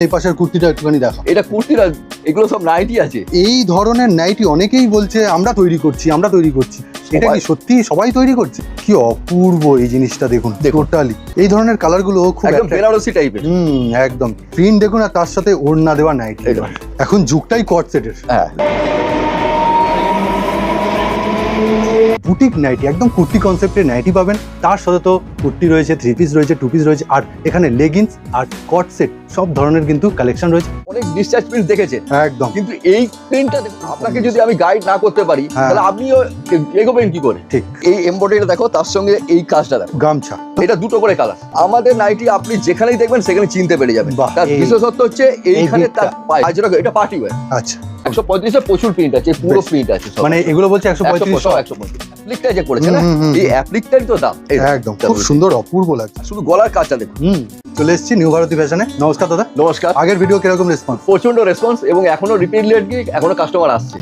এই পাশের কুর্তিটা একটুখানি দেখা। এটা কুর্তিরা, এগুলো সব নাইটি আছে। এই ধরনের নাইটি অনেকেই বলছে আমরা তৈরি করছি, আমরা তৈরি করছি। এটা কি সত্যি সবাই তৈরি করছে? কি অপূর্ব এই জিনিসটা, দেখুন টোটালি এই ধরনের কালার গুলো খুব একদম বেনারসি টাইপের। একদম প্রিন্ট দেখুন, আর তার সাথে ওড়না দেওয়া নাইটি। এখন যুগটাই কট সেটের। হ্যাঁ, বুটিক নাইটি, একদম কুর্তি কনসেপ্টের নাইটি পাবেন। তার সাথে তো কুর্তি রয়েছে, 3 পিস রয়েছে, 2 পিস রয়েছে, আর এখানে লেগিংস আর কট সেট সব ধরনের কিন্তু কালেকশন রয়েছে। অনেক ডিসচার্জ প্রিন্ট দেখেছেন একদম, কিন্তু এই প্রিন্টটা আপনাকে যদি আমি গাইড না করতে পারি তাহলে আপনিও এগোবেন কি করে? ঠিক। এই এমব্রয়ডারিটা দেখো, তার সঙ্গে এই কাজটা দেখো, গামছা। এটা দুটো করে কালার। আমাদের নাইটি আপনি যেখানেই দেখবেন সেখানে চিনতে পেরে যাবেন। বাহ, তার বিশেষত্ব হচ্ছে এইখানে দিকটা। তার পায়ে এটা পার্টি ওয়্যার। আচ্ছা, 135 এর প্রচুর প্রিন্ট আছে, পুরো প্রিন্ট আছে সব। মানে এগুলো বলছে 135। 135 অ্যাপ্লিকটা যে করেছে না, হুম, হুম, এই অ্যাপ্লিকটারই তো দাম। এই দেখো, একদম খুব সুন্দর, অপূর্ব লাগছে। শুধু গলার কাজটা দেখুন। চলে এসেছি নিউ ভারতী ফ্যাশনে। নমস্কার দাদা। নমস্কার। আগের ভিডিও কিরকম রেসপন্স? প্রচন্ড রেসপন্স এবং এখনো রিপিটেডলি এখনো কাস্টমার আসছে।